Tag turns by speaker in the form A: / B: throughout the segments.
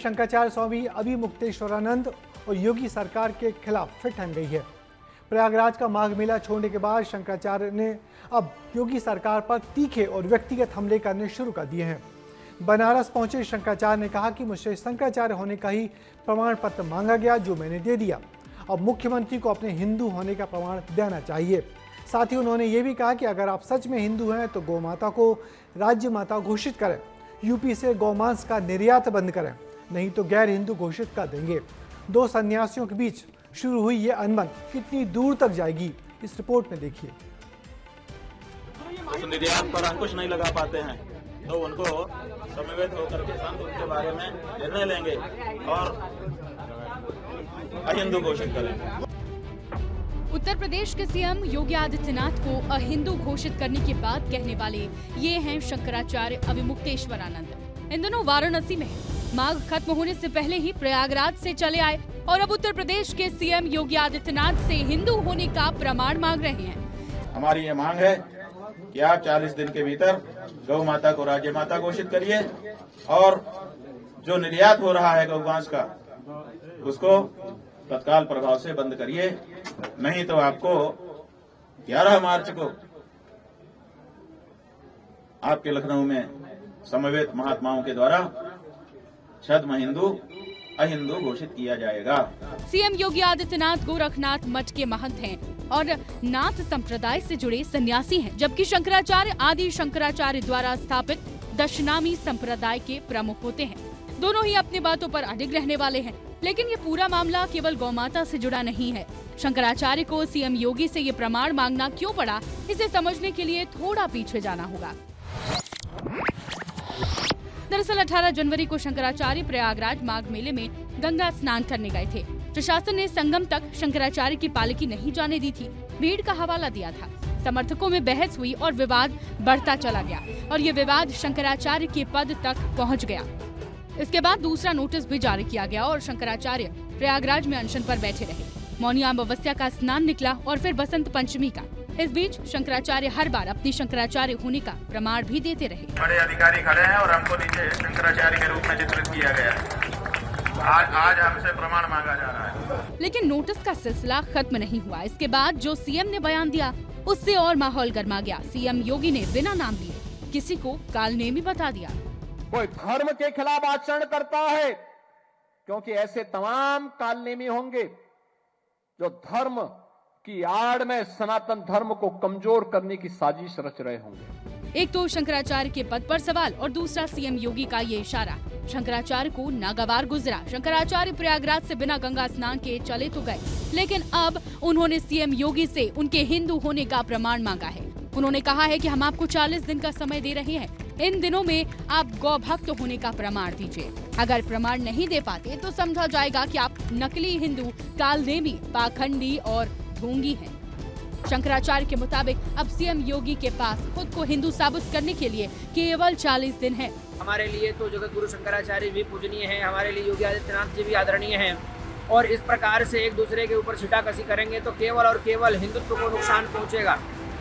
A: शंकराचार्य स्वामी अभिमुक्तेश्वरानंद और योगी सरकार के खिलाफ फिर ठन गई है। प्रयागराज का माघ मेला छोड़ने के बाद शंकराचार्य ने अब योगी सरकार पर तीखे और व्यक्तिगत हमले करने शुरू कर दिए हैं। बनारस पहुंचे शंकराचार्य ने कहा कि मुझसे शंकराचार्य होने का ही प्रमाण पत्र मांगा गया, जो मैंने दे दिया। अब मुख्यमंत्री को अपने हिंदू होने का प्रमाण देना चाहिए। साथ ही उन्होंने ये भी कहा कि अगर आप सच में हिंदू हैं तो गौ माता को राज्य माता घोषित करें, यूपी से गौमांस का निर्यात बंद करें, नहीं तो गैर हिंदू घोषित कर देंगे। दो सन्यासियों के बीच शुरू हुई ये अनबन कितनी दूर तक जाएगी, इस रिपोर्ट में देखिए।
B: उस निर्यात पर अंकुश नहीं लगा पाते हैं तो उनको समवेत होकर के संत उनके बारे में निर्णय लेंगे और अहिंदू घोषित करेंगे।
C: उत्तर प्रदेश के सीएम योगी आदित्यनाथ को अहिंदू घोषित करने की बात कहने वाले ये हैं शंकराचार्य अभिमुक्तेश्वरानंद। इन दिनों वाराणसी में माघ खत्म होने से पहले ही प्रयागराज से चले आए और अब उत्तर प्रदेश के सीएम योगी आदित्यनाथ से हिंदू होने का प्रमाण मांग रहे हैं।
B: हमारी ये मांग है कि आप 40 दिन के भीतर गौ माता को राज्य माता घोषित करिए और जो निर्यात हो रहा है गौमांस का उसको तत्काल प्रभाव से बंद करिए, नहीं तो आपको 11 मार्च को आपके लखनऊ में समवेत महात्माओं के द्वारा छद्म हिंदू अहिंदू घोषित किया जाएगा।
C: सीएम योगी आदित्यनाथ गोरखनाथ मठ के महंत हैं और नाथ संप्रदाय से जुड़े सन्यासी हैं, जबकि शंकराचार्य आदि शंकराचार्य द्वारा स्थापित दशनामी संप्रदाय के प्रमुख होते हैं। दोनों ही अपनी बातों पर अडिग रहने वाले हैं, लेकिन ये पूरा मामला केवल गौमाता से जुड़ा नहीं है। शंकराचार्य को सीएम योगी से ये प्रमाण मांगना क्यों पड़ा, इसे समझने के लिए थोड़ा पीछे जाना होगा। दरअसल 18 जनवरी को शंकराचार्य प्रयागराज माघ मेले में गंगा स्नान करने गए थे। प्रशासन ने संगम तक शंकराचार्य की पालकी नहीं जाने दी थी, भीड़ का हवाला दिया था। समर्थकों में बहस हुई और विवाद बढ़ता चला गया और ये विवाद शंकराचार्य के पद तक पहुंच गया। इसके बाद दूसरा नोटिस भी जारी किया गया और शंकराचार्य प्रयागराज में अनशन पर बैठे रहे। मौनी अमावस्या का स्नान निकला और फिर बसंत पंचमी का। इस बीच शंकराचार्य हर बार अपनी शंकराचार्य होने का प्रमाण भी देते रहे।
B: बड़े अधिकारी खड़े हैं और हमको नीचे शंकराचार्य के रूप में चित्रित किया गया है। आज हमसे प्रमाण मांगा जा रहा है।
C: लेकिन नोटिस का सिलसिला खत्म नहीं हुआ। इसके बाद जो सीएम ने बयान दिया उससे और माहौल गर्मा गया। सीएम योगी ने बिना नाम लिए किसी को कालनेमी बता दिया।
D: कोई धर्म के खिलाफ आचरण करता है, क्योंकि ऐसे तमाम कालनेमी होंगे जो धर्म की आड़ में सनातन धर्म को कमजोर करने की साजिश रच रहे होंगे।
C: एक तो शंकराचार्य के पद पर सवाल और दूसरा सीएम योगी का ये इशारा। शंकराचार्य को नागवार गुजरा। शंकराचार्य प्रयागराज से बिना गंगा स्नान के चले तो गए, लेकिन अब उन्होंने सीएम योगी से उनके हिंदू होने का प्रमाण मांगा है। उन्होंने कहा है कि हम आपको 40 दिन का समय दे रहे हैं, इन दिनों में आप गौ भक्त होने का प्रमाण दीजिए। अगर प्रमाण नहीं दे पाते तो समझा जाएगा कि आप नकली हिंदू, कालनेमी, पाखंडी और ढोंगी हैं। शंकराचार्य के मुताबिक अब सीएम योगी के पास खुद को हिंदू साबित करने के लिए केवल 40 दिन है।
E: हमारे लिए तो जगत गुरु शंकराचार्य भी पूजनीय हैं, हमारे लिए योगी आदित्यनाथ जी भी आदरणीय हैं और इस प्रकार से एक दूसरे के ऊपर छिटाकशी करेंगे तो केवल और केवल हिंदुत्व को नुकसान पहुँचेगा।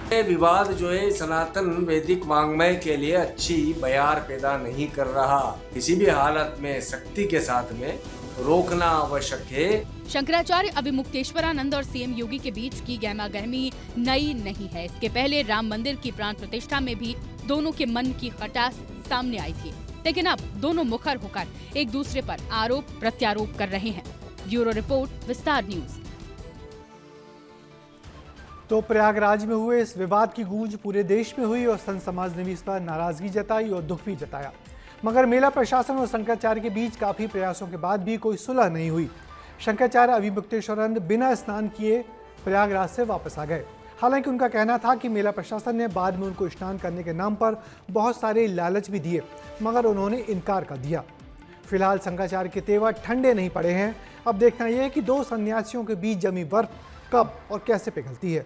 F: ये विवाद जो है सनातन वैदिक वांग्मय के लिए अच्छी बयार पैदा नहीं कर रहा। किसी भी हालत में सख्ती के साथ में रोकना आवश्यक है।
C: शंकराचार्य अभिमुक्तेश्वरानंद और सीएम योगी के बीच की गहमा गहमी नई नहीं है। इसके पहले राम मंदिर की प्राण प्रतिष्ठा में भी दोनों के मन की खटास सामने आई थी, लेकिन अब दोनों मुखर होकर एक दूसरे पर आरोप प्रत्यारोप कर रहे हैं। ब्यूरो रिपोर्ट, विस्तार न्यूज।
A: तो प्रयागराज में हुए इस विवाद की गूंज पूरे देश में हुई और संत समाज ने भी इस पर नाराजगी जताई और दुख भी जताया, मगर मेला प्रशासन और शंकराचार्य के बीच काफी प्रयासों के बाद भी कोई सुलह नहीं हुई। शंकराचार्य अभिमुक्तेश्वरानंद बिना स्नान किए प्रयागराज से वापस आ गए। हालांकि उनका कहना था कि मेला प्रशासन ने बाद में उनको स्नान करने के नाम पर बहुत सारे लालच भी दिए, मगर उन्होंने इनकार कर दिया। फिलहाल शंकराचार्य के तेवर ठंडे नहीं पड़े हैं। अब देखना यह है कि दो सन्यासियों के बीच जमी बर्फ कब और कैसे पिघलती है।